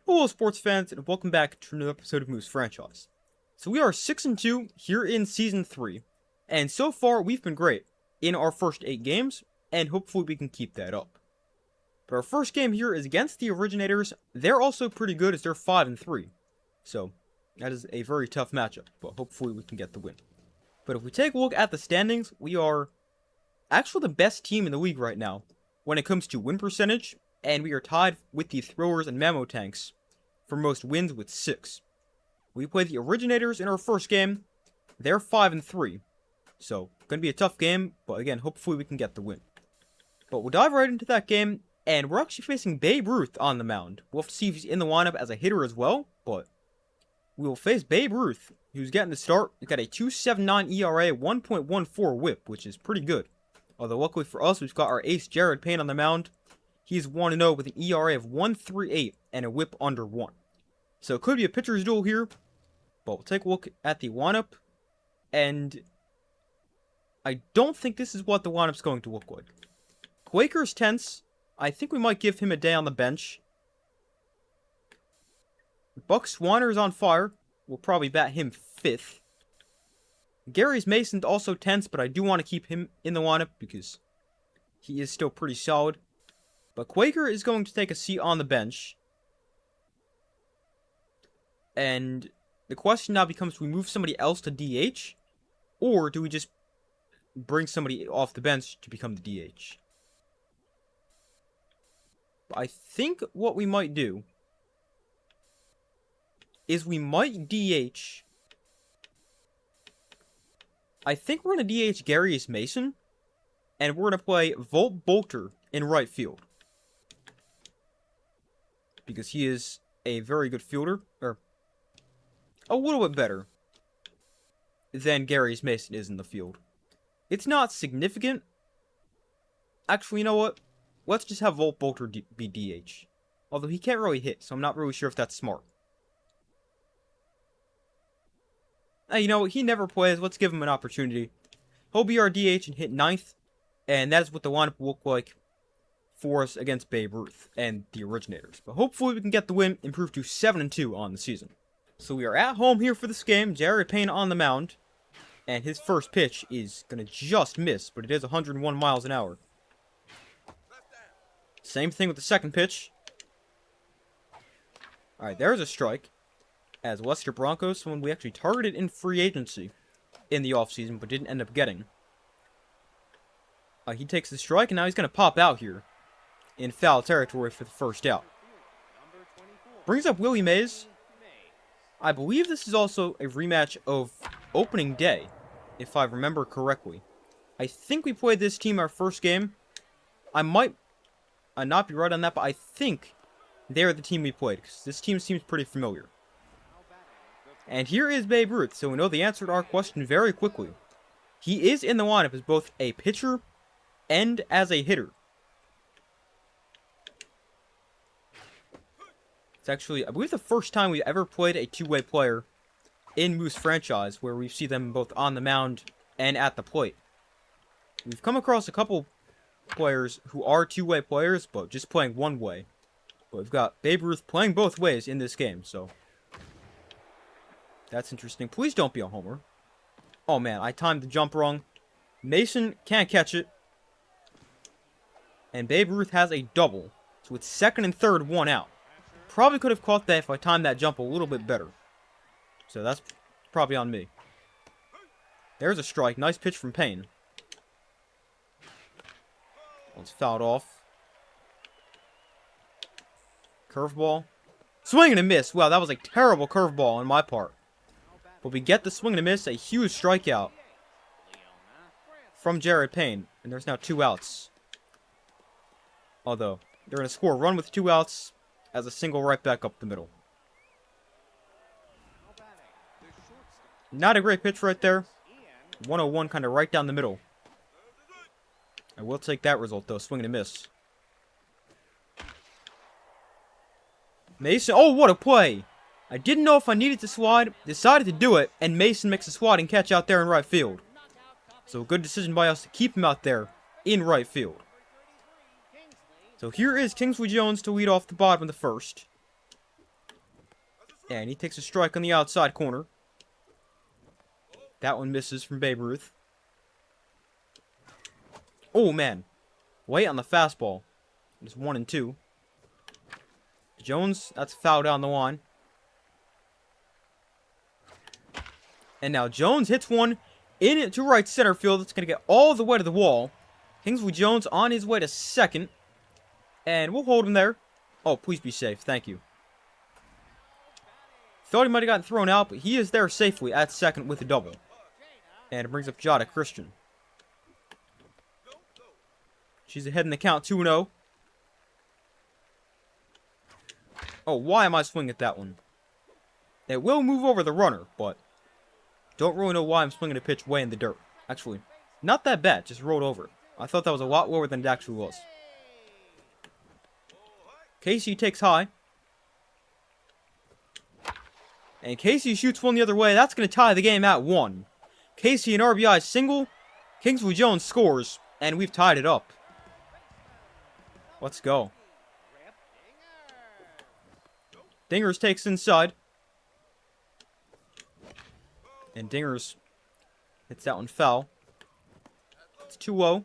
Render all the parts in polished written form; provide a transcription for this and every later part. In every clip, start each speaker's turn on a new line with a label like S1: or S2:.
S1: Hello, sports fans, and welcome back to another episode of Moose Franchise. So we are 6-2 here in Season 3, and so far we've been great in our first 8 games, and hopefully we can keep that up. But our first game here is against the Originators. They're also pretty good as they're 5-3, so that is a very tough matchup, but hopefully we can get the win. But if we take a look at the standings, we are actually the best team in the league right now when it comes to win percentage, and we are tied with the Throwers and Mamo Tanks for most wins with 6. We played the Originators in our first game. They're 5-3. So, gonna be a tough game, but again, hopefully we can get the win. But we'll dive right into that game, and we're actually facing Babe Ruth on the mound. We'll have to see if he's in the lineup as a hitter as well, but we will face Babe Ruth, who's getting the start. He's got a 2.79 ERA, 1.14 whip, which is pretty good. Although luckily for us, we've got our ace Jared Payne on the mound. He's 1-0 with an ERA of 1.38 and a whip under 1. So it could be a pitcher's duel here, but we'll take a look at the lineup, and I don't think this is what the lineup's going to look like. Quaker's tense. I think we might give him a day on the bench. Buck Swanner is on fire. We'll probably bat him 5th. Gary's Mason's also tense, but I do want to keep him in the lineup because he is still pretty solid. But Quaker is going to take a seat on the bench. And the question now becomes, do we move somebody else to DH? Or do we just bring somebody off the bench to become the DH? I think what we might do is we might DH. I think we're going to DH Gary's Mason. And we're going to play Volt Bolter in right field. Because he is a very good fielder, or a little bit better than Gary's Mason is in the field. It's not significant. Actually, you know what? Let's just have Volt Bolter be DH. Although he can't really hit, so I'm not really sure if that's smart. Hey, you know what? He never plays. Let's give him an opportunity. He'll be our DH and hit 9th. And that is what the lineup will look like for us against Babe Ruth and the Originators. But hopefully we can get the win, improve to 7-2 on the season. So we are at home here for this game. Jared Payne on the mound. And his first pitch is going to just miss, but it is 101 miles an hour. Same thing with the second pitch. Alright, there's a strike. As Lester Broncos, someone we actually targeted in free agency in the offseason, but didn't end up getting. He takes the strike, and now he's going to pop out here in foul territory for the first out. Brings up Willie Mays. I believe this is also a rematch of opening day, if I remember correctly. I think we played this team our first game. I might not be right on that, but I think they're the team we played, because this team seems pretty familiar. And here is Babe Ruth, so we know the answer to our question very quickly. He is in the lineup as both a pitcher and as a hitter. It's actually, I believe, the first time we ever played a two-way player in Moose Franchise, where we see them both on the mound and at the plate. We've come across a couple players who are two-way players, but just playing one way. But we've got Babe Ruth playing both ways in this game, so that's interesting. Please don't be a homer. Oh man, I timed the jump wrong. Mason can't catch it. And Babe Ruth has a double. So it's second and third, one out. Probably could have caught that if I timed that jump a little bit better. So that's probably on me. There's a strike. Nice pitch from Payne. It's fouled off. Curveball. Swing and a miss. Wow, that was a terrible curveball on my part. But we get the swing and a miss. A huge strikeout from Jared Payne. And there's now 2 outs. Although, they're going to score a run with 2 outs as a single right back up the middle. Not a great pitch right there. 101 kind of right down the middle. I will take that result, though. Swing and a miss. Mason. Oh, what a play. I didn't know if I needed to slide. Decided to do it. And Mason makes a sliding catch out there in right field. So a good decision by us to keep him out there in right field. So here is Kingsley Jones to lead off the bottom of the first. And he takes a strike on the outside corner. That one misses from Babe Ruth. Oh, man. Wait on the fastball. It's 1-2. Jones, that's a foul down the line. And now Jones hits one into right center field. It's going to get all the way to the wall. Kingsley Jones on his way to second. And we'll hold him there. Oh, please be safe. Thank you. Thought he might have gotten thrown out, but he is there safely at second with a double. And it brings up Jada Christian. She's ahead in the count 2-0. Oh, why am I swinging at that one? It will move over the runner, but don't really know why I'm swinging a pitch way in the dirt. Actually, not that bad, just rolled over. I thought that was a lot lower than it actually was. Casey takes high. And Casey shoots one the other way. That's going to tie the game at 1. Casey an RBI single. Kingsley Jones scores. And we've tied it up. Let's go. Dingers takes inside. And Dingers hits that one foul. It's 2-0.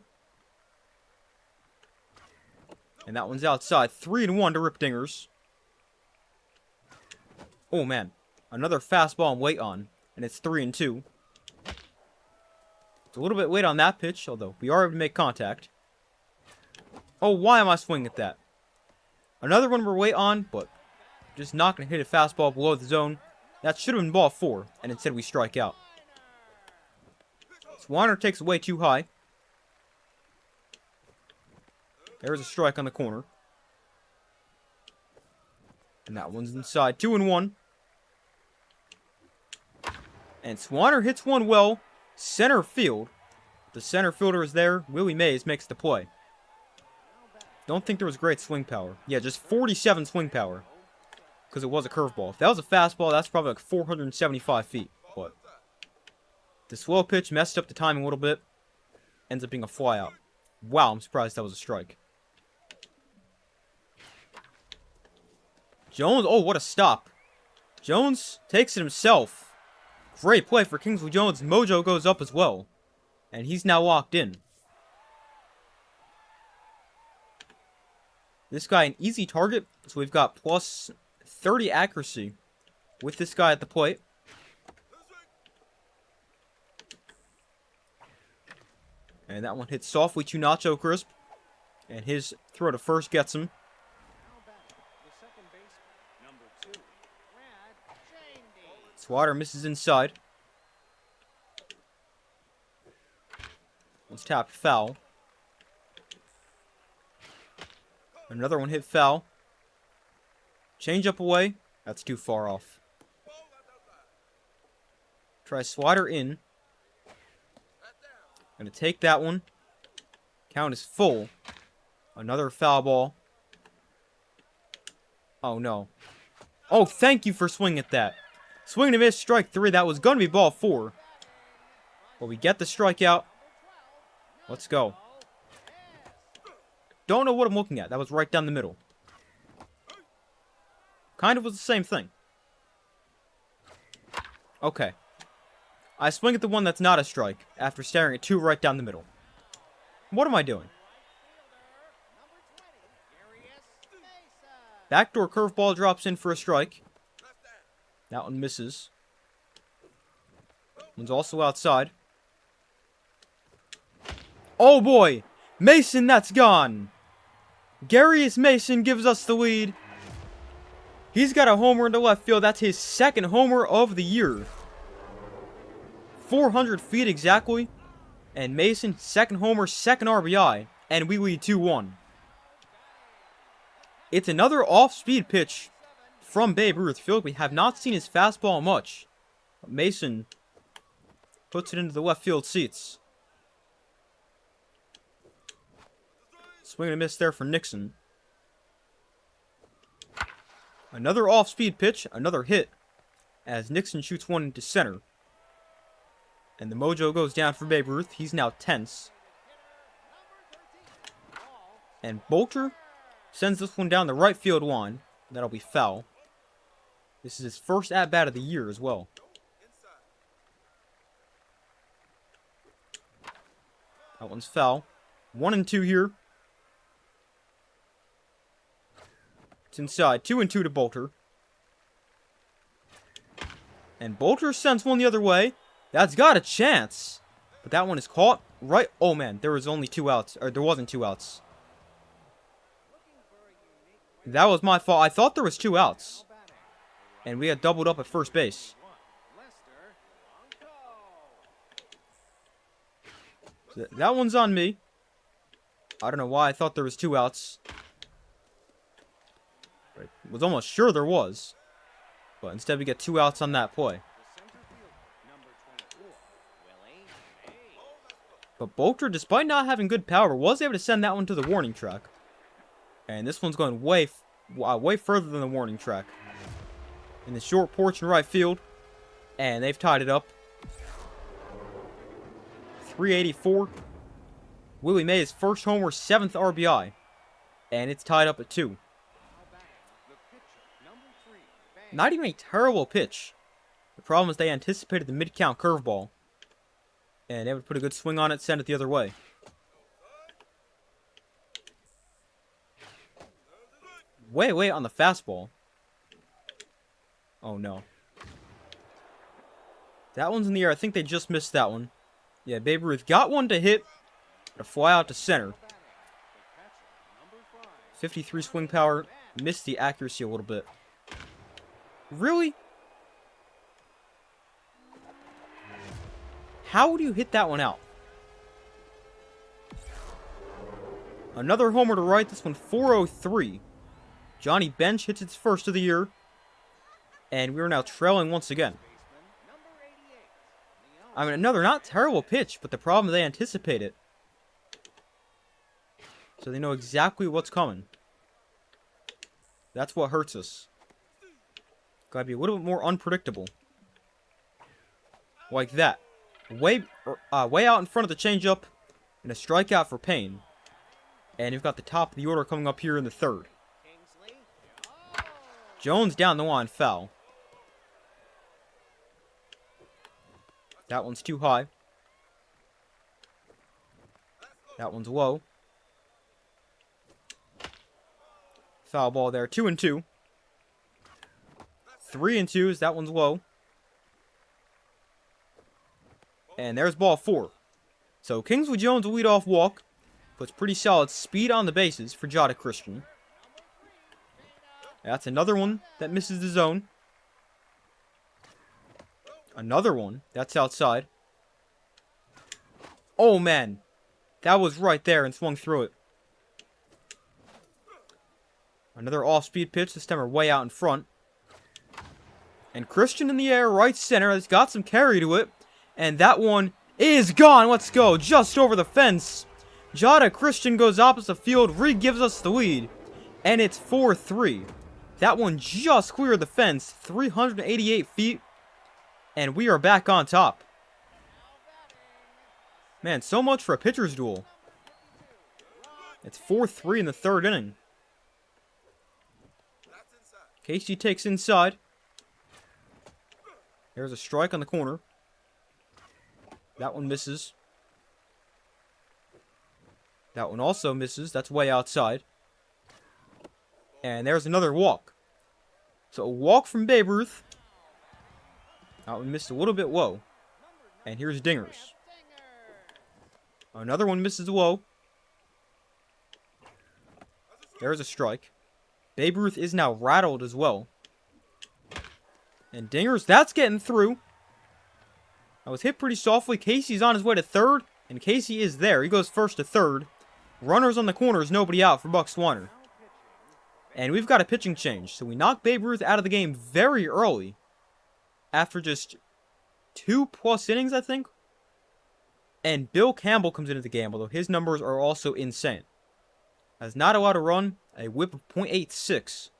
S1: And that one's outside. 3-1 to Rip Dingers. Oh, man. Another fastball and wait on. And it's 3-2. It's a little bit late on that pitch, although we are able to make contact. Oh, why am I swinging at that? Another one we're wait on, but just not going to hit a fastball below the zone. That should have been ball 4, and instead we strike out. Swanner takes away too high. There's a strike on the corner. And that one's inside. 2-1. And Swanner hits one well. Center field. The center fielder is there. Willie Mays makes the play. Don't think there was great swing power. Yeah, just 47 swing power. Because it was a curveball. If that was a fastball, that's probably like 475 feet. But the slow pitch messed up the timing a little bit. Ends up being a flyout. Wow, I'm surprised that was a strike. Jones, oh, what a stop. Jones takes it himself. Great play for Kingsley Jones. Mojo goes up as well. And he's now locked in. This guy an easy target. So we've got plus 30 accuracy with this guy at the plate. And that one hits softly to Nacho Crisp. And his throw to first gets him. Swatter misses inside. One's tapped foul. Another one hit foul. Change up away. That's too far off. Try slider in. Gonna take that one. Count is full. Another foul ball. Oh no. Oh, thank you for swinging at that. Swing and a miss, strike 3. That was going to be ball 4. But we get the strikeout. Let's go. Don't know what I'm looking at. That was right down the middle. Kind of was the same thing. Okay. I swing at the one that's not a strike after staring at 2 right down the middle. What am I doing? Backdoor curveball drops in for a strike. That one misses. One's also outside. Oh boy! Mason, that's gone! Darius Mason gives us the lead. He's got a homer into left field. That's his second homer of the year. 400 feet exactly. And Mason, second homer, second RBI. And we lead 2-1. It's another off-speed pitch from Babe Ruth. I feel like we have not seen his fastball much. But Mason puts it into the left field seats. Swing and a miss there for Nixon. Another off-speed pitch, another hit, as Nixon shoots one into center. And the mojo goes down for Babe Ruth. He's now tense. And Bolter sends this one down the right field line. That'll be foul. This is his first at-bat of the year as well. That one's foul. 1-2 here. It's inside. 2-2 to Bolter. And Bolter sends one the other way. That's got a chance. But that one is caught right. Oh man, there was only 2 outs. Or there wasn't 2 outs. That was my fault. I thought there was 2 outs. And we had doubled up at first base. So that one's on me. I don't know why I thought there was 2 outs. I was almost sure there was. But instead we get 2 outs on that play. But Bolter, despite not having good power, was able to send that one to the warning track. And this one's going way further than the warning track. In the short porch in right field. And they've tied it up. 384. Willie Mays' first homer, 7th RBI. And it's tied up at 2. Not even a terrible pitch. The problem is they anticipated the mid-count curveball. And they would put a good swing on it, send it the other way. Way on the fastball. Oh no. That one's in the air. I think they just missed that one. Yeah, Babe Ruth got one to hit. To fly out to center. 53 swing power. Missed the accuracy a little bit. Really? How would you hit that one out? Another homer to right. This one 403. Johnny Bench hits its first of the year. And we are now trailing once again. I mean, another not terrible pitch, but the problem is they anticipate it. So they know exactly what's coming. That's what hurts us. Gotta be a little bit more unpredictable. Like that. Way out in front of the changeup. And a strikeout for Payne. And you've got the top of the order coming up here in the 3rd. Jones down the line, foul. That one's too high. That one's low. Foul ball there. 2-2. 3-2. That one's low. And there's ball 4. So Kingsley Jones will lead off walk. Puts pretty solid speed on the bases for Jada Christian. That's another one that misses the zone. Another one. That's outside. Oh man. That was right there and swung through it. Another off-speed pitch. This time we're way out in front. And Christian in the air, right center. It's got some carry to it. And that one is gone. Let's go. Just over the fence. Jada Christian goes opposite field. Re-gives us the lead. And it's 4-3. That one just cleared the fence. 388 feet. And we are back on top. Man, so much for a pitcher's duel. It's 4-3 in the 3rd inning. Casey takes inside. There's a strike on the corner. That one misses. That one also misses. That's way outside. And there's another walk. So a walk from Babe Ruth. That one missed a little bit low. And here's Dingers. Another one misses low. There's a strike. Babe Ruth is now rattled as well. And Dingers, that's getting through. I was hit pretty softly. Casey's on his way to 3rd. And Casey is there. He goes first to 3rd. Runners on the corners, nobody out for Buck Swanner. And we've got a pitching change. So we knock Babe Ruth out of the game very early. After just 2+ innings, I think. And Bill Campbell comes into the game, although his numbers are also insane. Has not allowed a run, a whip of .86.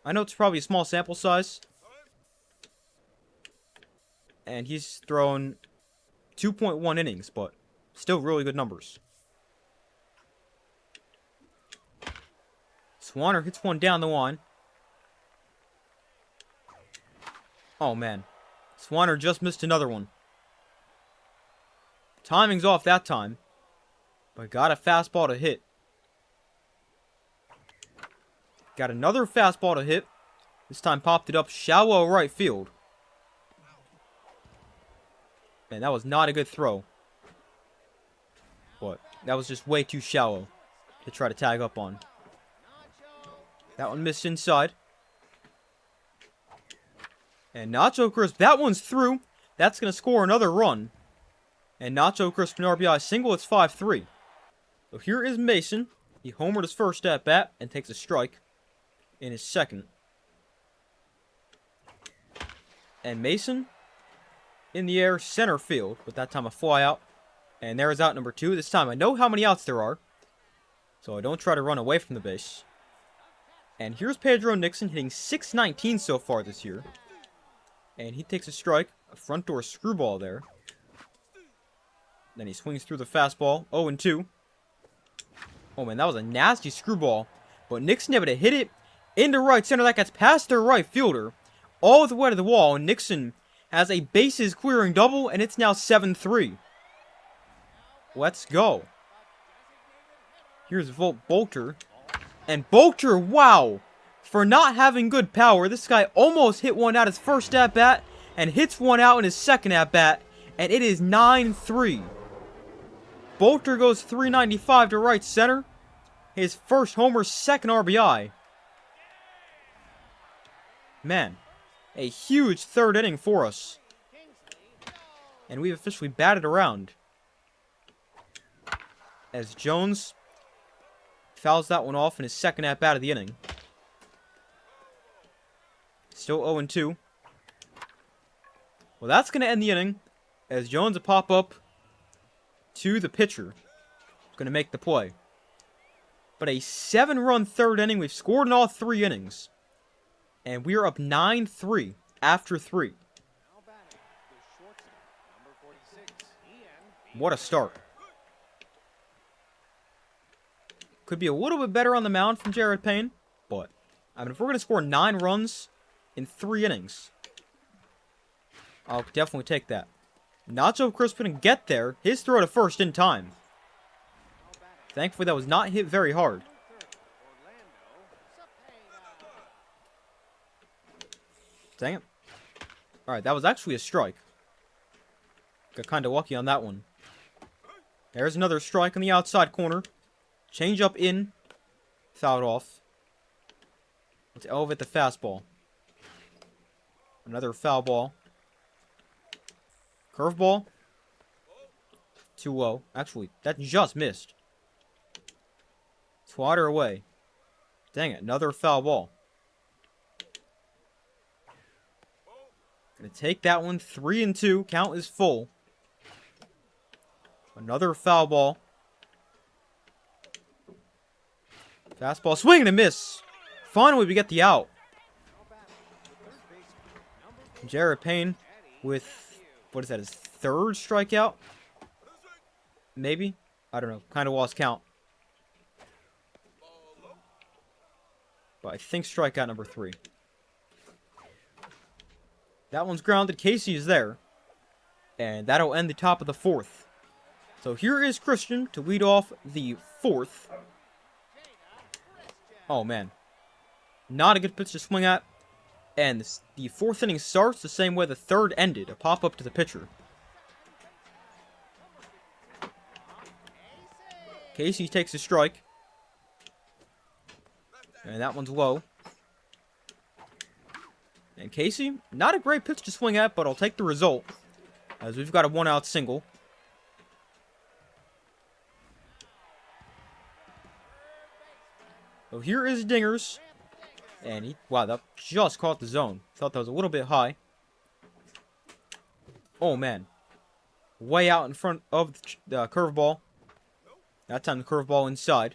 S1: I know it's probably a small sample size. And he's thrown 2.1 innings, but still really good numbers. Swanner hits one down the line. Oh, man. Swanner just missed another one. Timing's off that time. But got a fastball to hit. Got another fastball to hit. This time popped it up shallow right field. Man, that was not a good throw. But that was just way too shallow to try to tag up on. That one missed inside. And Nacho Crisp, that one's through. That's going to score another run. And Nacho Crisp an RBI single, it's 5-3. So here is Mason. He homered his first at bat and takes a strike in his second. And Mason in the air, center field, but that time a fly out. And there is out number 2. This time I know how many outs there are, so I don't try to run away from the base. And here's Pedro Nixon hitting .619 so far this year. And he takes a strike, a front door screwball there. Then he swings through the fastball, 0-2. Oh man, that was a nasty screwball. But Nixon able to hit it into right center. That gets past their right fielder, all the way to the wall. And Nixon has a bases clearing double, and it's now 7-3. Let's go. Here's Bolter. And Bolter, wow! For not having good power, this guy almost hit one out his first at-bat, and hits one out in his second at-bat, and it is 9-3. Bolter goes 395 to right center. His first homer, second RBI. Man, a huge third inning for us. And we've officially batted around. As Jones fouls that one off in his second at-bat of the inning. Still 0-2. Well, that's going to end the inning. As Jones will pop up to the pitcher. He's going to make the play. But a 7-run third inning. We've scored in all 3 innings. And we are up 9-3 after 3. What a start. Could be a little bit better on the mound from Jared Payne. But, I mean, if we're going to score 9 runs in 3 innings, I'll definitely take that. Nacho Crisp couldn't get there. His throw to first in time. Thankfully, that was not hit very hard. Dang it. Alright, that was actually a strike. Got kind of lucky on that one. There's another strike on the outside corner. Change up in. Fouled off. Let's elevate the fastball. Another foul ball. Curveball. Too low. Actually, that just missed. Swatter away. Dang it, another foul ball. Gonna take that one. 3-2. Count is full. Another foul ball. Fastball. Swing and a miss. Finally, we get the out. Jared Payne with, what is that, his 3rd strikeout? Maybe? I don't know. Kind of lost count. But I think strikeout number 3. That one's grounded. Casey is there. And that'll end the top of the 4th. So here is Christian to lead off the 4th. Oh, man. Not a good pitch to swing at. And the 4th inning starts the same way the 3rd ended. A pop-up to the pitcher. Casey takes a strike. And that one's low. And Casey, not a great pitch to swing at, but I'll take the result. As we've got a 1-out single. So here is Dingers. And he, wow, that just caught the zone. Thought that was a little bit high. Oh, man. Way out in front of the curveball. That time the curveball inside.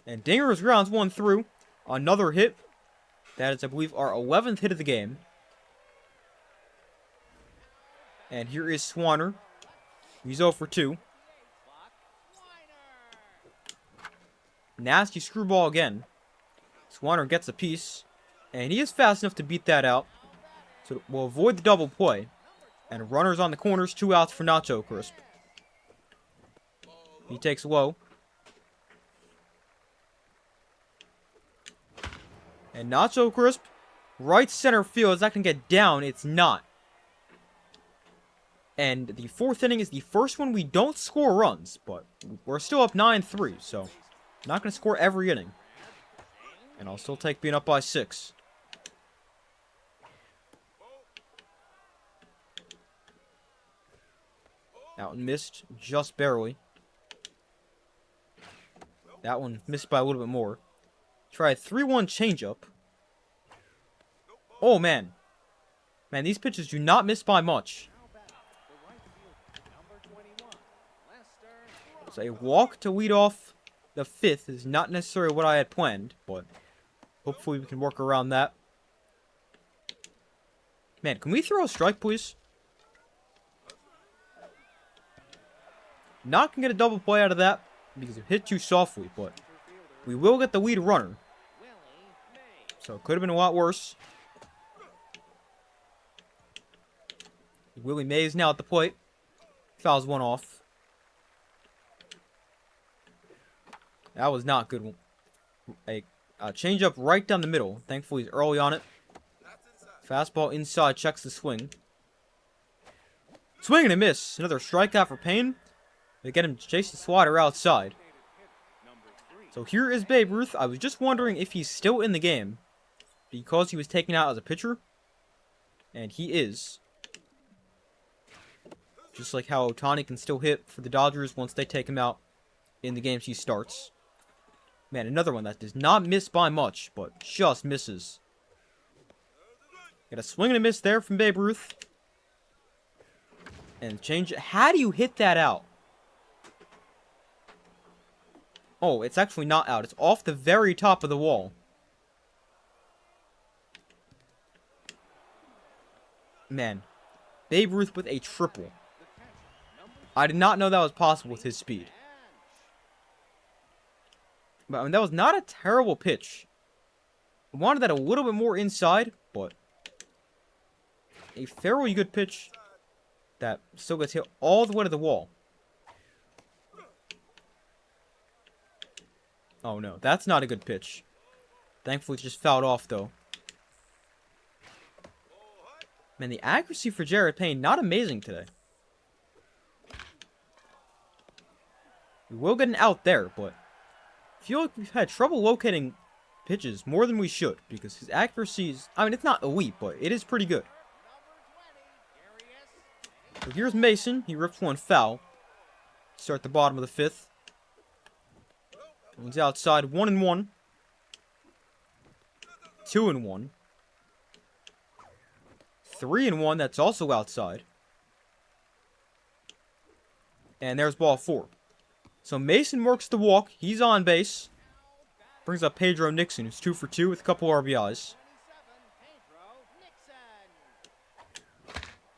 S1: And Dingers grounds one through. Another hit. That is, I believe, our 11th hit of the game. And here is Swanner. He's 0 for 2. Nasty screwball again. Swanner gets a piece. And he is fast enough to beat that out. So we'll avoid the double play. And runners on the corners, 2 outs for Nacho Crisp. He takes low. And Nacho Crisp, right center field. Is that going to get down? It's not. And the 4th inning is the first one we don't score runs. But we're still up 9-3. So not going to score every inning. And I'll still take being up by 6. That one missed just barely. That one missed by a little bit more. Try a 3-1 changeup. Oh, man. Man, these pitches do not miss by much. So a walk to lead off the 5th is not necessarily what I had planned, but hopefully we can work around that. Man, can we throw a strike, please? Not gonna get a double play out of that because it hit too softly, but we will get the lead runner. So it could have been a lot worse. Willie Mays now at the plate. Fouls one off. That was not good. A change up right down the middle. Thankfully he's early on it. Fastball inside, checks the swing. Swing and a miss. Another strikeout for Payne. They get him to chase the slider outside. So here is Babe Ruth. I was just wondering if he's still in the game because he was taken out as a pitcher. And he is. Just like how Ohtani can still hit for the Dodgers once they take him out in the games he starts. Man, another one that does not miss by much, but just misses. Got a swing and a miss there from Babe Ruth. And change. How do you hit that out? Oh, it's actually not out. It's off the very top of the wall. Man, Babe Ruth with a triple. I did not know that was possible with his speed. But I mean, that was not a terrible pitch. I wanted that a little bit more inside, but a fairly good pitch that still gets hit all the way to the wall. Oh no, that's not a good pitch. Thankfully, it's just fouled off though. Man, the accuracy for Jared Payne, not amazing today. We will get an out there, but I feel like we've had trouble locating pitches more than we should because his accuracy is, I mean, it's not elite, but it is pretty good. So here's Mason. He rips one foul. Start the bottom of the 5th. One's outside. 1-1. 2-1. 3-1. That's also outside. And there's ball 4. So Mason works the walk. He's on base. Brings up Pedro Nixon, who's 2 for 2 with a couple RBIs.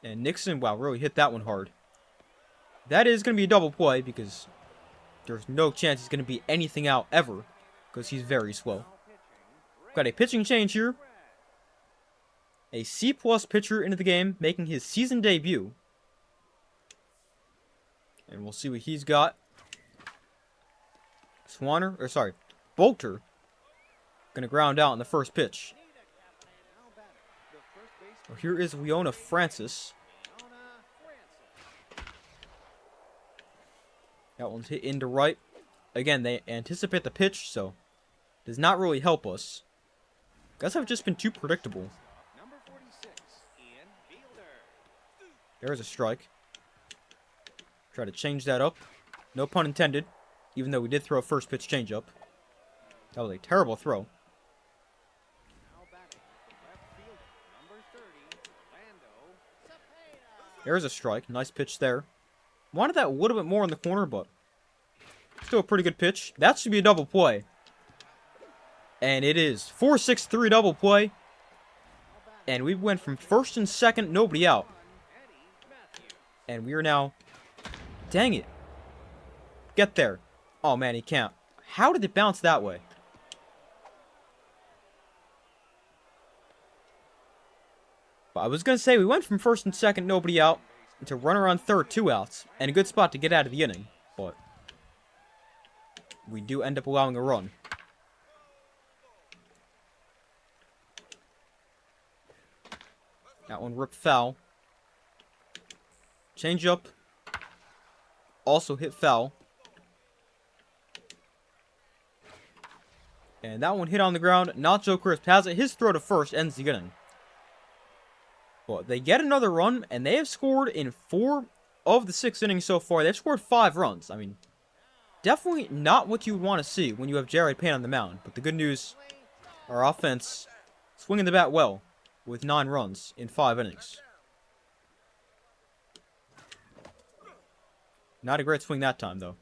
S1: And Nixon, wow, really hit that one hard. That is going to be a double play because there's no chance he's going to be anything out ever because he's very slow. Got a pitching change here. A C-plus pitcher into the game, making his season debut. And we'll see what he's got. Bolter. Gonna ground out on the first pitch. Well, here is Leona Francis. That one's hit into right. Again, they anticipate the pitch, so does not really help us. Guys have just been too predictable. There's a strike. Try to change that up. No pun intended. Even though we did throw a first pitch changeup. That was a terrible throw. There's a strike. Nice pitch there. Wanted that a little bit more in the corner, but still a pretty good pitch. That should be a double play. And it is. 4-6-3 double play. And we went from first and second, nobody out. And we are now... Dang it. Get there. Oh, man, he can't. How did it bounce that way? But I was going to say, we went from first and second, nobody out, to runner on third, 2 outs, and a good spot to get out of the inning. But we do end up allowing a run. That one ripped foul. Change up. Also hit foul. And that one hit on the ground. Nacho Crisp has it. His throw to first ends the inning. But they get another run, and they have scored in 4 of the 6 innings so far. They've scored 5 runs. I mean, definitely not what you would want to see when you have Jared Payne on the mound. But the good news, our offense swinging the bat well with 9 runs in 5 innings. Not a great swing that time, though.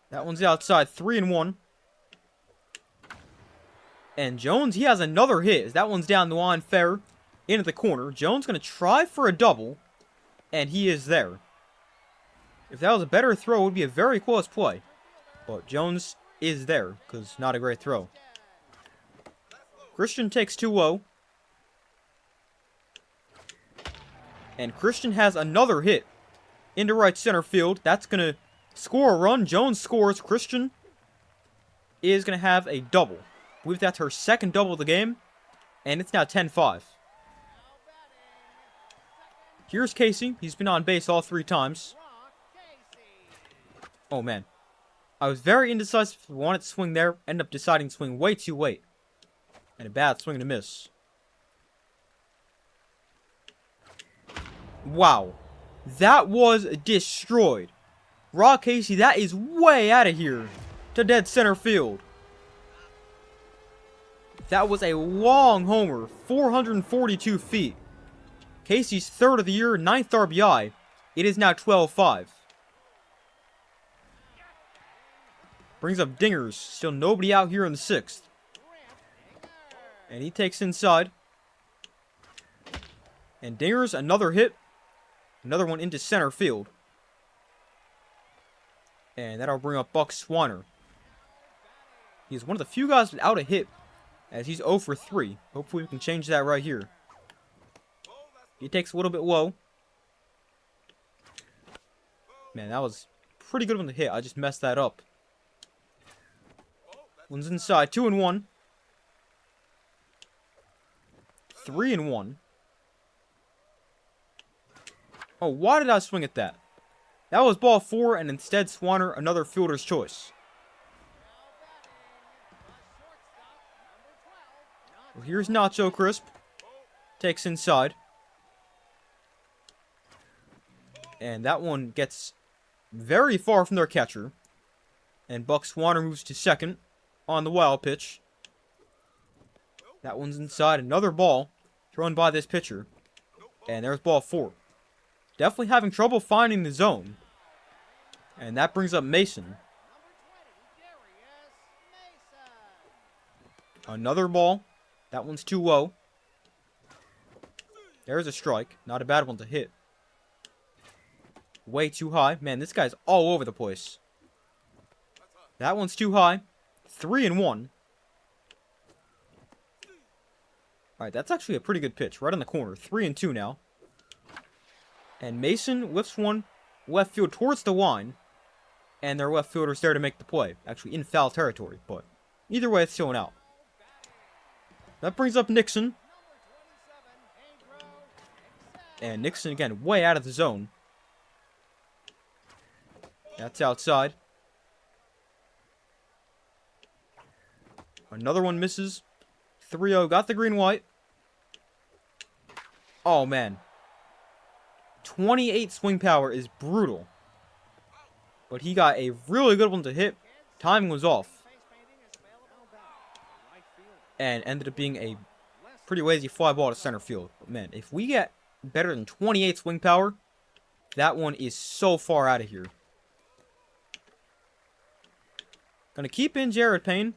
S1: That one's outside, 3-1. And Jones, he has another hit. As that one's down the line, fair, into the corner. Jones going to try for a double, and he is there. If that was a better throw, it would be a very close play. But Jones is there, because not a great throw. Christian takes 2-0. And Christian has another hit into right center field. That's going to score a run. Jones scores. Christian is going to have a double. I believe that's her second double of the game. And it's now 10-5. Here's Casey. He's been on base all 3 times. Oh, man. I was very indecisive if I wanted to swing there. Ended up deciding to swing way too late. And a bad swing and a miss. Wow. That was destroyed. Rock Casey, that is way out of here to dead center field. That was a long homer, 442 feet. Casey's 3rd of the year, 9th RBI. It is now 12-5. Brings up dingers. Still nobody out here in the 6th. And he takes inside. And dingers, another hit. Another one into center field. And that'll bring up Buck Swanner. He's one of the few guys without a hit, as he's 0 for 3. Hopefully we can change that right here. He takes a little bit low. Man, that was a pretty good one to hit. I just messed that up. One's inside. 2-1. 3-1. Oh, why did I swing at that? That was ball 4, and instead Swanner, another fielder's choice. Well, here's Nacho Crisp. Takes inside. And that one gets very far from their catcher. And Buck Swanner moves to second on the wild pitch. That one's inside. Another ball thrown by this pitcher. And there's ball 4. Definitely having trouble finding the zone. And that brings up Mason. Another ball. That one's too low. There's a strike. Not a bad one to hit. Way too high. Man, this guy's all over the place. That one's too high. 3-1. Alright, that's actually a pretty good pitch. Right on the corner. 3-2 now. And Mason lifts one left field towards the line. And their left fielder's there to make the play. Actually in foul territory. But either way, it's still an out. That brings up Nixon. And Nixon, again, way out of the zone. That's outside. Another one misses. 3-0. Got the green-white. Oh, man. 28 swing power is brutal. But he got a really good one to hit. Timing was off. And ended up being a pretty lazy fly ball to center field. But man, if we get better than 28 swing power, that one is so far out of here. Gonna keep in Jared Payne.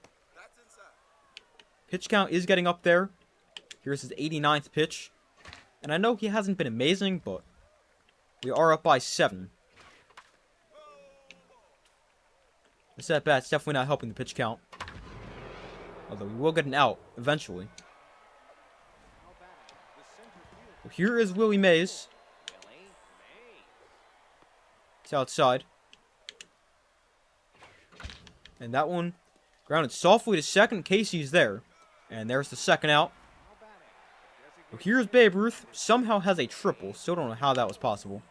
S1: Pitch count is getting up there. Here's his 89th pitch. And I know he hasn't been amazing, but we are up by 7. This at-bat's definitely not helping the pitch count. Although we will get an out eventually. Well, here is Willie Mays. It's outside. And that one grounded softly to second. Casey's there. And there's the second out. Well, here's Babe Ruth. Somehow has a triple. Still don't know how that was possible.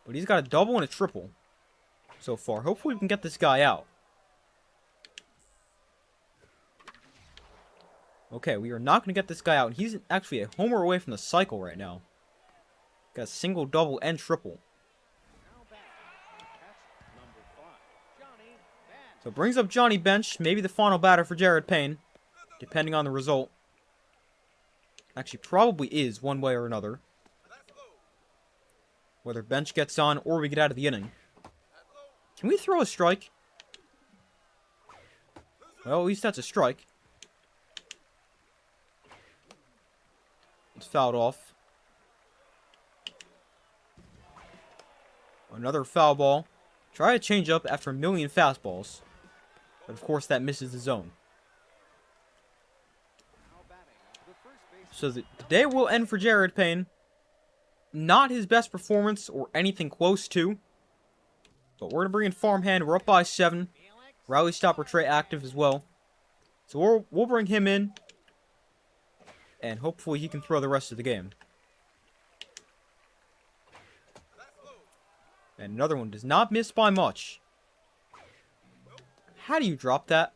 S1: But he's got a double and a triple so far. Hopefully we can get this guy out. Okay, we are not going to get this guy out. And he's actually a homer away from the cycle right now. Got a single, double, and triple. So it brings up Johnny Bench. Maybe the final batter for Jared Payne. Depending on the result. Actually, probably is one way or another. Whether Bench gets on or we get out of the inning. Can we throw a strike? Well, at least that's a strike. It's fouled off. Another foul ball. Try to change up after a million fastballs. But of course that misses the zone. So the day will end for Jared Payne. Not his best performance or anything close to. But we're going to bring in Farmhand. We're up by 7. Rally Stopper Trey active as well. So we'll bring him in. And hopefully he can throw the rest of the game. And another one does not miss by much. How do you drop that?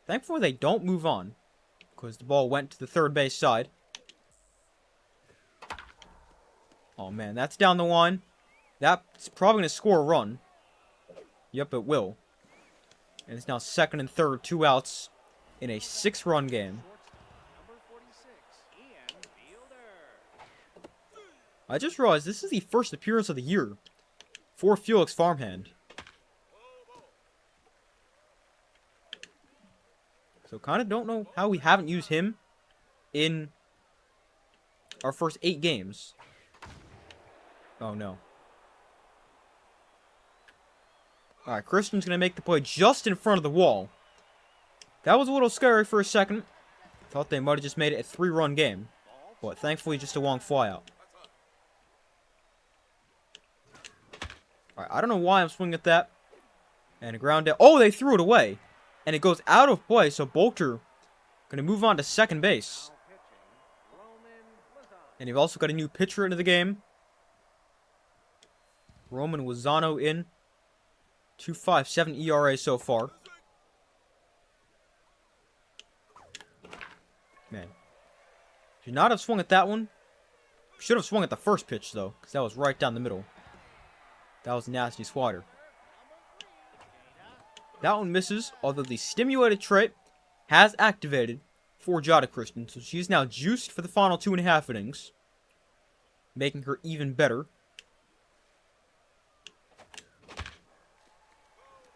S1: Thankfully they don't move on. Because the ball went to the third base side. Oh man, that's down the line. That's probably going to score a run. Yep, it will. And it's now second and third, 2 outs in a 6-run game. I just realized this is the first appearance of the year for Felix Farmhand. So kind of don't know how we haven't used him in our first 8 games. Oh no. Alright, Christian's going to make the play just in front of the wall. That was a little scary for a second. Thought they might have just made it a 3-run game. But thankfully just a long flyout. Alright, I don't know why I'm swinging at that. And a ground out. Oh, they threw it away. And it goes out of play, so Bolter going to move on to second base. And you've also got a new pitcher into the game. Roman Lozano in. 2.57 ERA so far. Man. Should not have swung at that one. Should have swung at the first pitch, though. Because that was right down the middle. That was a nasty slider. That one misses. Although the stimulated trait has activated for Jada Christian. So she's now juiced for the final 2.5 innings. Making her even better.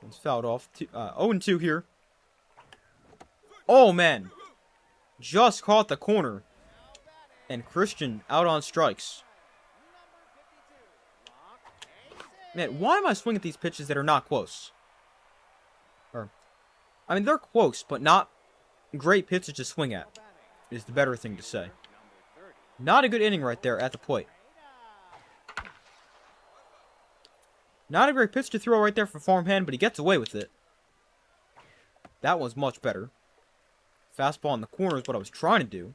S1: It's fouled off. 0-2 here. Oh, man. Just caught the corner. And Christian out on strikes. Man, why am I swinging at these pitches that are not close? I mean, they're close, but not great pitches to swing at. Is the better thing to say. Not a good inning right there at the plate. Not a great pitch to throw right there for Farmhand, but he gets away with it. That was much better. Fastball in the corner is what I was trying to do.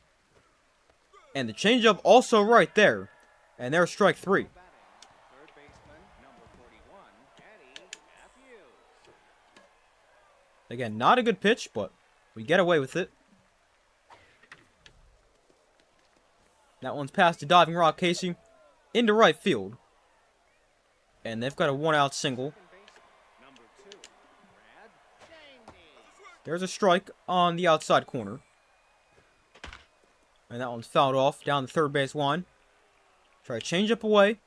S1: And the changeup also right there. And there's strike 3. Again, not a good pitch, but we get away with it. That one's past to Diving Rock Casey into right field. And they've got a 1-out single. There's a strike on the outside corner. And that one's fouled off down the third base line. Try to change up away.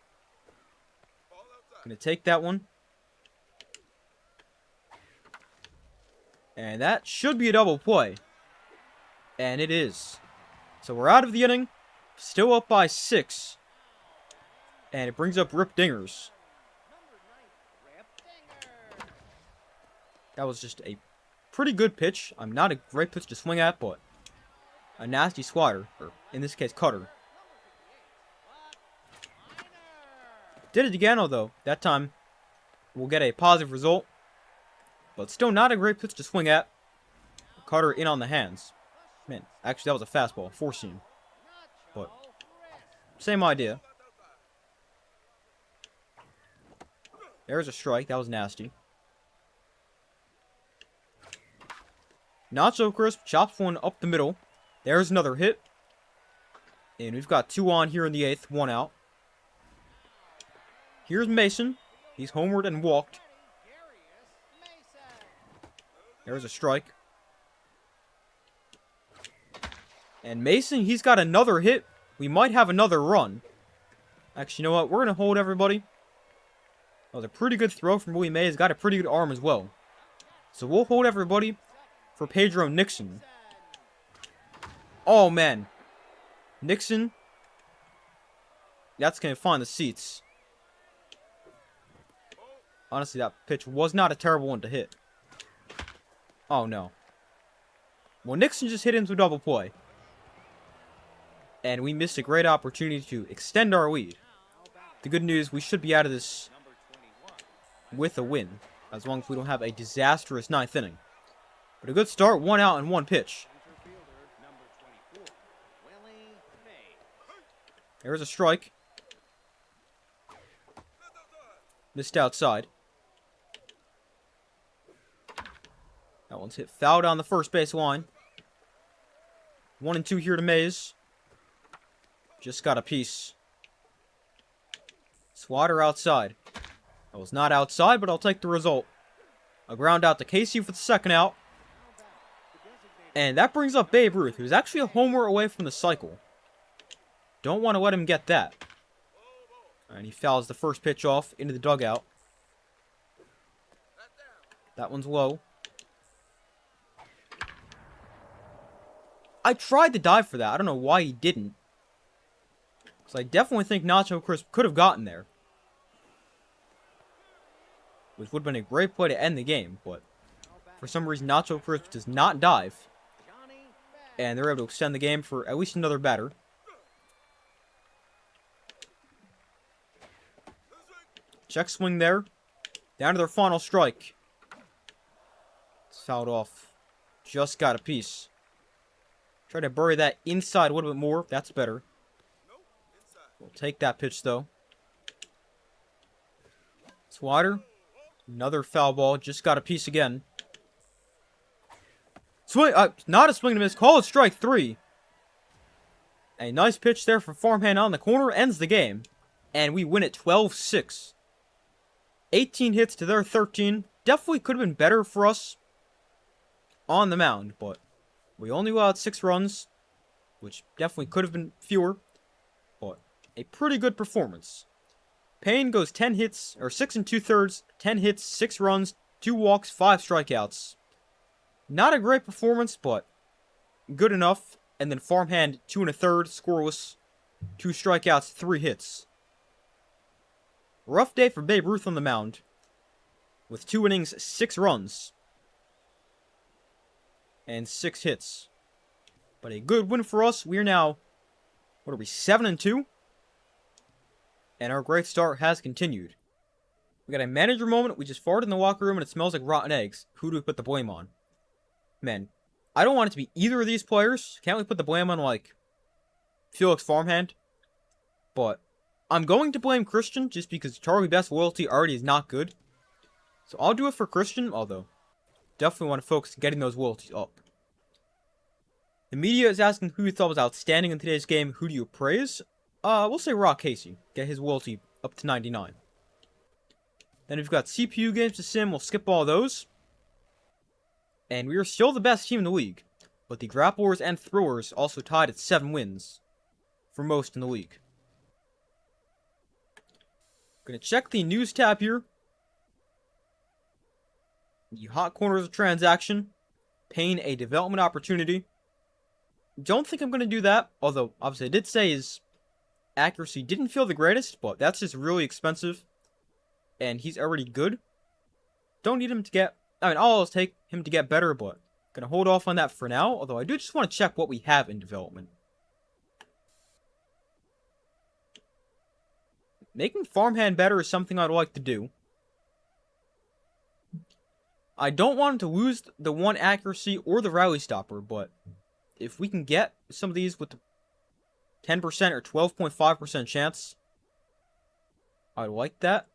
S1: Gonna take that one. And that should be a double play. And it is. So we're out of the inning. Still up by 6. And it brings up Rip Dingers. That was just a pretty good pitch. I'm not a great pitch to swing at, but a nasty squatter, or in this case, cutter. Did it again, although that time we'll get a positive result. But still not a great pitch to swing at. Cutter in on the hands. Man, actually that was a fastball, four seam. But same idea. There's a strike, that was nasty. Not so crisp, chops one up the middle. There's another hit. And we've got 2 on here in the 8th, 1 out. Here's Mason. He's homered and walked. There's a strike. And Mason, he's got another hit. We might have another run. Actually, you know what? We're going to hold everybody. That was a pretty good throw from Willie Mays. Got a pretty good arm as well. So we'll hold everybody for Pedro Nixon. Oh, man. Nixon. That's going to find the seats. Honestly, that pitch was not a terrible one to hit. Oh, no. Well, Nixon just hit into a double play. And we missed a great opportunity to extend our lead. The good news, we should be out of this with a win. As long as we don't have a disastrous 9th inning. But a good start, 1 out and 1 pitch. There's a strike. Missed outside. That one's hit foul down the first base line. 1 and 2 here to Mays. Just got a piece. Swatter outside. That was not outside, but I'll take the result. A ground out to Casey for the 2nd out. And that brings up Babe Ruth, who's actually a homer away from the cycle. Don't want to let him get that. And he fouls the first pitch off into the dugout. That one's low. I tried to dive for that. I don't know why he didn't. So I definitely think Nacho Crisp could have gotten there. Which would have been a great play to end the game, but for some reason Nacho Crisp does not dive. And they're able to extend the game for at least another batter. Check swing there. Down to their final strike. It's fouled off. Just got a piece. Try to bury that inside a little bit more. That's better. We'll take that pitch, though. Swatter. Another foul ball. Just got a piece again. Swing. Not a swing and a miss. Call it strike 3. A nice pitch there for Farmhand on the corner. Ends the game. And we win it 12-6. 18 hits to their 13. Definitely could have been better for us on the mound, but we only allowed 6 runs, which definitely could have been fewer, but a pretty good performance. Payne goes 10 hits, or 6 2/3, 10 hits, 6 runs, 2 walks, 5 strikeouts. Not a great performance, but good enough. And then Farmhand 2 1/3, scoreless, 2 strikeouts, 3 hits. Rough day for Babe Ruth on the mound, with 2 innings, 6 runs, and 6 hits. But a good win for us. We are now, 7-2? And our great start has continued. We got a manager moment. We just farted in the locker room and it smells like rotten eggs. Who do we put the blame on? Man, I don't want it to be either of these players. Can't we put the blame on, like, Felix Farmhand? But I'm going to blame Christian just because Charlie Best's loyalty already is not good. So I'll do it for Christian, although definitely want to focus on getting those loyalties up. The media is asking who you thought was outstanding in today's game. Who do you praise? We'll say Rock Casey. Get his loyalty up to 99. Then we've got CPU games to sim. We'll skip all those. And we are still the best team in the league. But the grapplers and throwers also tied at 7 wins. For most in the league. Gonna check the news tab here. The hot corners of transaction. Payne a development opportunity. Don't think I'm gonna do that. Although, obviously I did say his accuracy didn't feel the greatest. But that's just really expensive. And he's already good. Don't need him to get... I'll always take him to get better, but Gonna hold off on that for now, although I do just want to check what we have in development. Making farmhand better is something I'd like to do. I don't want him to lose the 1 accuracy or the rally stopper, but if we can get some of these with the 10% or 12.5% chance, I like that.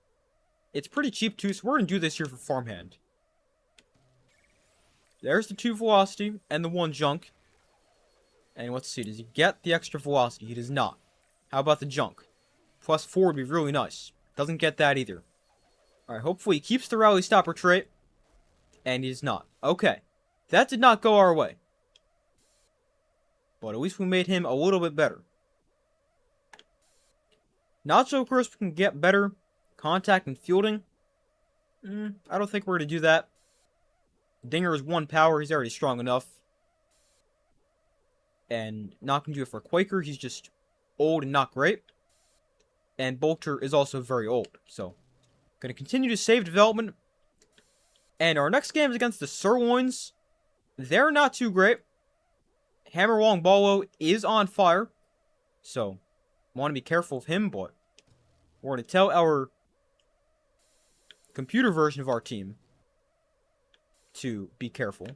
S1: It's pretty cheap too, so we're going to do this here for farmhand. There's the 2 velocity and the 1 junk. And let's see, does he get the extra velocity? He does not. How about the junk? +4 would be really nice. Doesn't get that either. Alright, hopefully he keeps the rally stopper trait. And he does not. Okay. That did not go our way. But at least we made him a little bit better. Nacho Crisp can get better contact and fielding. I don't think we're going to do that. Dinger is 1 power. He's already strong enough. And not going to do it for Quaker. He's just old and not great. And Bolter is also very old. So, going to continue to save development. And our next game is against the Sirloins. They're not too great. Hammer Wong Bolo is on fire. So, want to be careful of him, but we're going to tell our computer version of our team to be careful.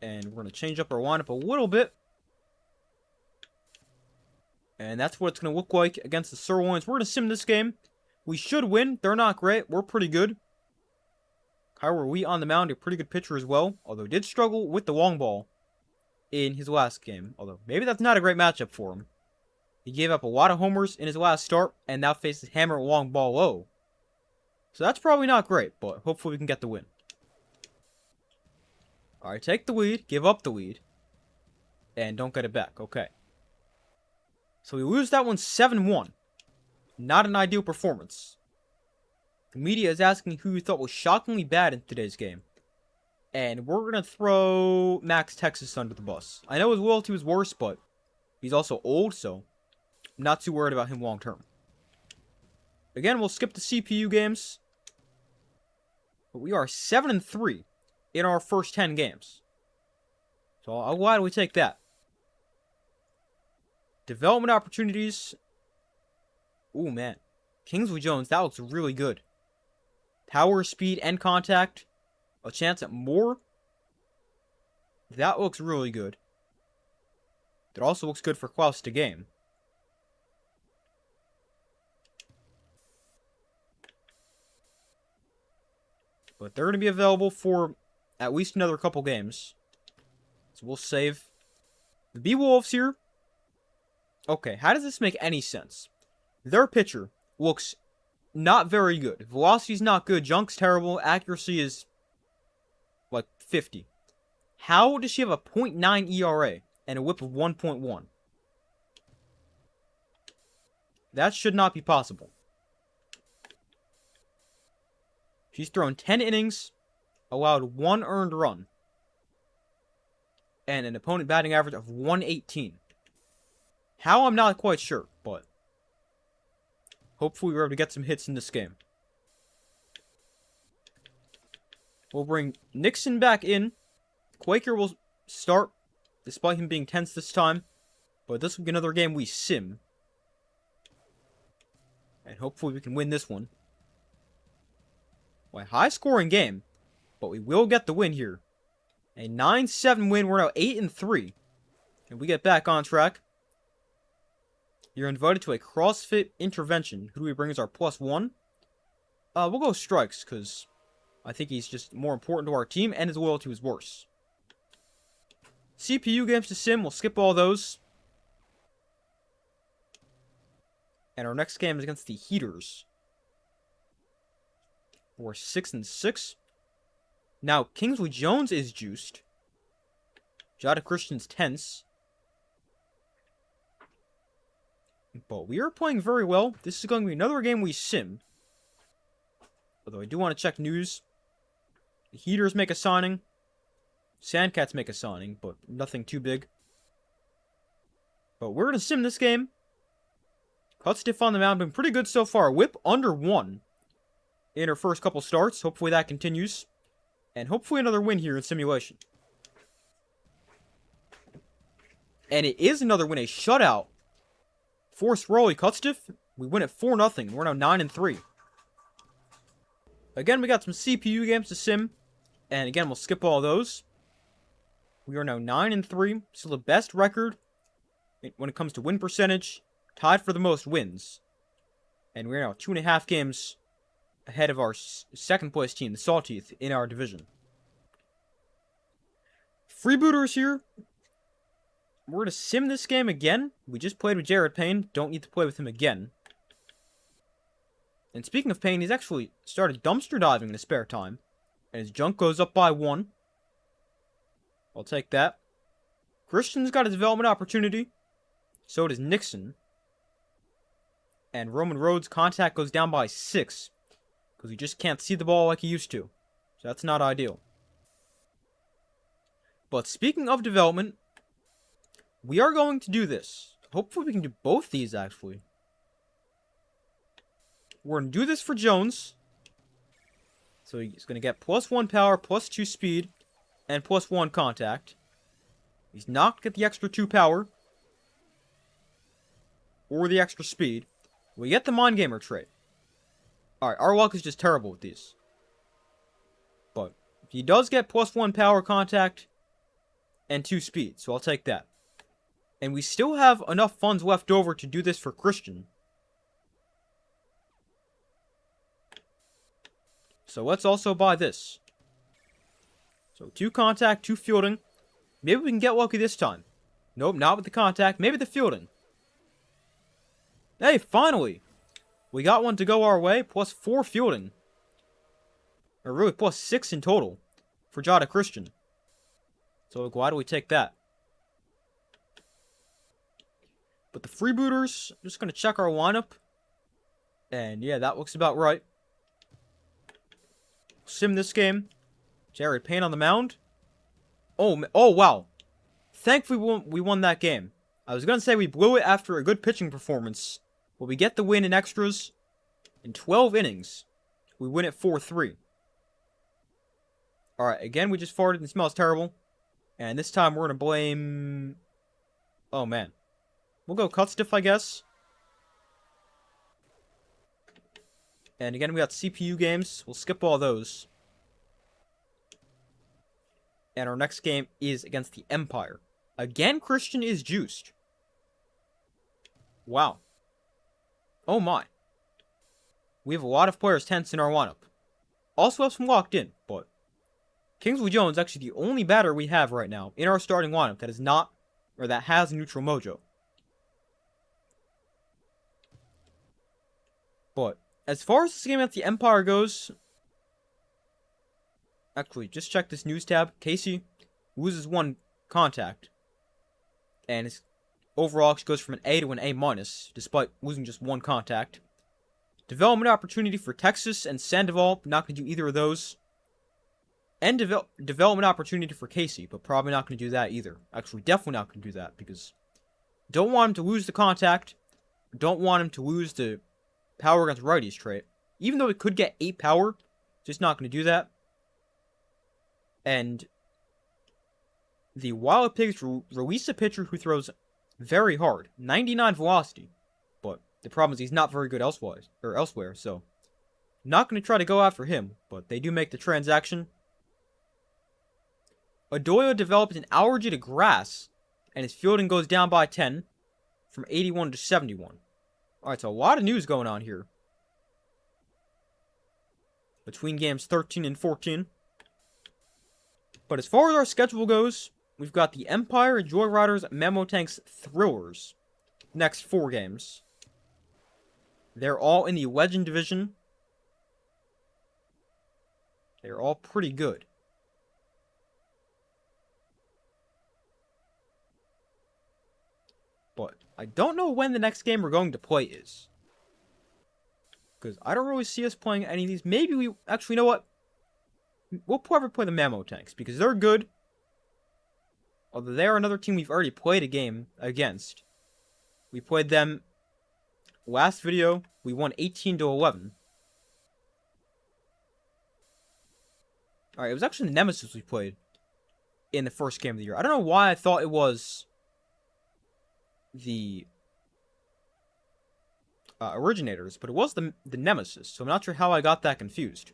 S1: And we're going to change up our lineup a little bit. And that's what it's going to look like against the Sirloins. We're going to sim this game. We should win. They're not great. We're pretty good. Kyra Wheat on the mound, a pretty good pitcher as well. Although he did struggle with the long ball in his last game. Although maybe that's not a great matchup for him. He gave up a lot of homers in his last start. And now faces Hammer Long Ball low. So that's probably not great. But hopefully we can get the win. Alright, take the lead. Give up the lead. And don't get it back. Okay. So we lose that one 7-1. Not an ideal performance. The media is asking who you thought was shockingly bad in today's game. And we're going to throw Max Texas under the bus. I know his loyalty was worse, but he's also old, so I'm not too worried about him long term. Again, we'll skip the CPU games. But we are 7-3 in our first 10 games. So I'll gladly take that. Development opportunities. Ooh, man. Kingsley Jones, that looks really good. Power, speed, and contact. A chance at more. That looks really good. That also looks good for Klaus to game. But they're going to be available for at least another couple games. So we'll save the B-Wolves here. Okay, how does this make any sense? Their pitcher looks not very good. Velocity's not good. Junk's terrible. Accuracy is like 50. How does she have a .9 ERA and a whip of 1.1? That should not be possible. She's thrown 10 innings, allowed 1 earned run, and an opponent batting average of 118. How, I'm not quite sure, but hopefully we're able to get some hits in this game. We'll bring Nixon back in. Quaker will start, despite him being tense this time. But this will be another game we sim. And hopefully we can win this one. Well, a high-scoring game, but we will get the win here. A 9-7 win. We're now 8-3. And we get back on track. You're invited to a CrossFit intervention. Who do we bring as our +1? We'll go Strikes, because I think he's just more important to our team, and his loyalty was worse. CPU games to sim, we'll skip all those. And our next game is against the Heaters. We're 6-6. Now, Kingsley Jones is juiced. Jada Christian's tense. But we are playing very well. This is going to be another game we sim. Although I do want to check news. The Heaters make a signing. Sandcats make a signing, but nothing too big. But we're going to sim this game. Cut Stiff on the mound, been pretty good so far. Whip under 1. in our first couple starts. Hopefully that continues. And hopefully another win here in simulation. And it is another win, a shutout. Forced Rolly Cutstiff. We win at 4-0. We're now 9-3. Again, we got some CPU games to sim. And again, we'll skip all those. We are now 9-3. Still the best record when it comes to win percentage. Tied for the most wins. And we're now 2.5 games ahead of our second place team, the Sawteeth, in our division. Freebooters here. We're going to sim this game again. We just played with Jared Payne. Don't need to play with him again. And speaking of Payne, he's actually started dumpster diving in his spare time. And his junk goes up by 1. I'll take that. Christian's got a development opportunity. So does Nixon. And Roman Rhodes' contact goes down by 6. Because he just can't see the ball like he used to. So that's not ideal. But speaking of development, we are going to do this. Hopefully we can do both these, actually. We're going to do this for Jones. So he's going to get +1 power, +2 speed, and +1 contact. He's not going to get the extra 2 power. Or the extra speed. We get the Mind Gamer trait. Alright, our luck is just terrible with these. But he does get +1 power, contact, and 2 speed. So I'll take that. And we still have enough funds left over to do this for Christian. So let's also buy this. So 2 contact, 2 fielding. Maybe we can get lucky this time. Nope, not with the contact. Maybe the fielding. Hey, finally! We got one to go our way. +4 fielding. Or really, +6 in total. For Jada Christian. So why do we take that? But the freebooters, I'm just going to check our lineup. And yeah, that looks about right. Sim this game. Jared Payne on the mound. Oh wow. Thankfully we won that game. I was going to say we blew it after a good pitching performance. But we get the win in extras. In 12 innings. We win at 4-3. Alright, again we just farted and it smells terrible. And this time we're going to blame... Oh man. We'll go Cutstiff, I guess. And again, we got CPU games. We'll skip all those. And our next game is against the Empire. Again, Christian is juiced. Wow. Oh my. We have a lot of players tense in our lineup. Also have some locked in, but Kingsley Jones is actually the only batter we have right now in our starting lineup that is not, or that has neutral mojo. But as far as this game at the Empire goes, actually, just check this news tab. Casey loses 1 contact, and his overall goes from an A to an A-, despite losing just 1 contact. Development opportunity for Texas and Sandoval, not going to do either of those. And development opportunity for Casey, but probably not going to do that either. Actually, definitely not going to do that, because don't want him to lose the contact, don't want him to lose the power against righties trait. Even though it could get 8 power, just not going to do that. And the Wild Pigs release a pitcher who throws very hard. 99 velocity. But the problem is he's not very good elsewhere, so not going to try to go after him, but they do make the transaction. Adoyo develops an allergy to grass, and his fielding goes down by 10, from 81 to 71. Alright, so a lot of news going on here. Between games 13 and 14. But as far as our schedule goes, we've got the Empire, Joyriders, Memo Tanks, Thrillers. Next 4 games. They're all in the Legend Division. They're all pretty good. But I don't know when the next game we're going to play is. Because I don't really see us playing any of these. Maybe we... Actually, you know what? We'll probably play the Memo Tanks. Because they're good. Although they are another team we've already played a game against. We played them last video. We won 18-11. Alright, it was actually the Nemesis we played in the first game of the year. I don't know why I thought it was the Originators, but it was the Nemesis, so I'm not sure how I got that confused.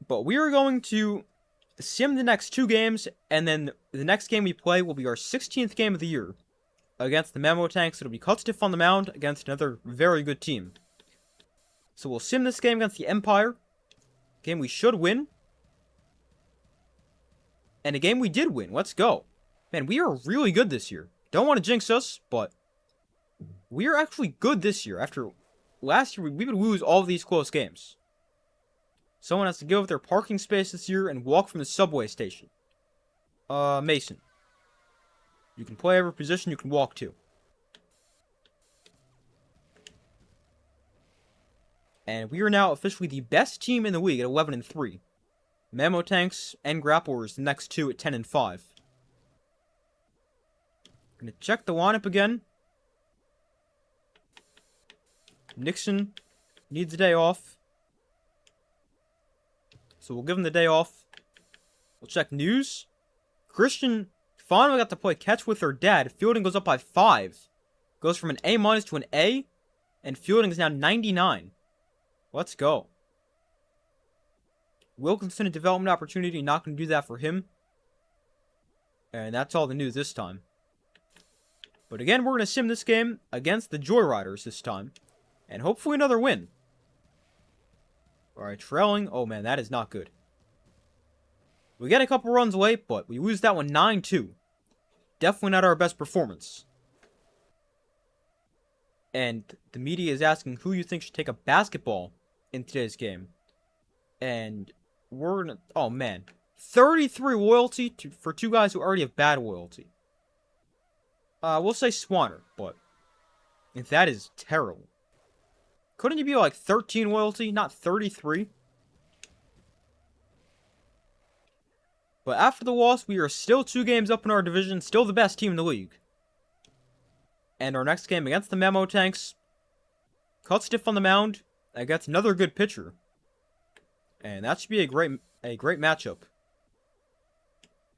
S1: But we are going to sim the next 2 games, and then the next game we play will be our 16th game of the year against the Memo Tanks. It'll be cut stiff on the mound against another very good team. So we'll sim this game against the Empire. Game we should win. And a game we did win. Let's go. Man, we are really good this year. Don't want to jinx us, but we are actually good this year. After last year, we would lose all of these close games. Someone has to give up their parking space this year and walk from the subway station. Mason. You can play every position, you can walk too. And we are now officially the best team in the league at 11-3. Memo Tanks and Grapplers, the next 2 at 10-5. Gonna check the lineup again. Nixon needs a day off, so we'll give him the day off. We'll check news. Christian finally got to play catch with her dad. Fielding goes up by 5. Goes from an A- to an A, and fielding is now 99. Let's go. Wilkinson, a development opportunity, not going to do that for him. And that's all the news this time. But again, we're going to sim this game against the Joyriders this time. And hopefully another win. Alright, trailing. Oh man, that is not good. We get a couple runs late, but we lose that one 9-2. Definitely not our best performance. And the media is asking who you think should take a basketball in today's game. And we're gonna... Oh man. 33 loyalty for 2 guys who already have bad loyalty. We'll say Swanner, but that is terrible. Couldn't you be like 13 loyalty, not 33? But after the loss, we are still 2 games up in our division, still the best team in the league. And our next game against the Memo Tanks, cut stiff on the mound against another good pitcher. And that should be a great matchup.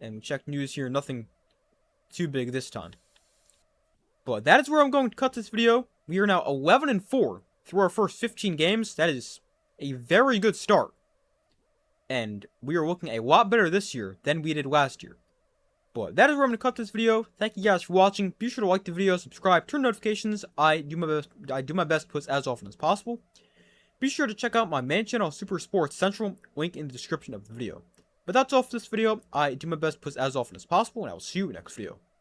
S1: And we check news here, nothing too big this time. But that is where I'm going to cut this video. We are now 11-4 through our first 15 games. That is a very good start. And we are looking a lot better this year than we did last year. But that is where I'm going to cut this video. Thank you guys for watching. Be sure to like the video, subscribe, turn notifications. I do my best to post as often as possible. Be sure to check out my main channel, Super Sports Central, link in the description of the video. But that's all for this video. I do my best to post as often as possible, and I will see you in the next video.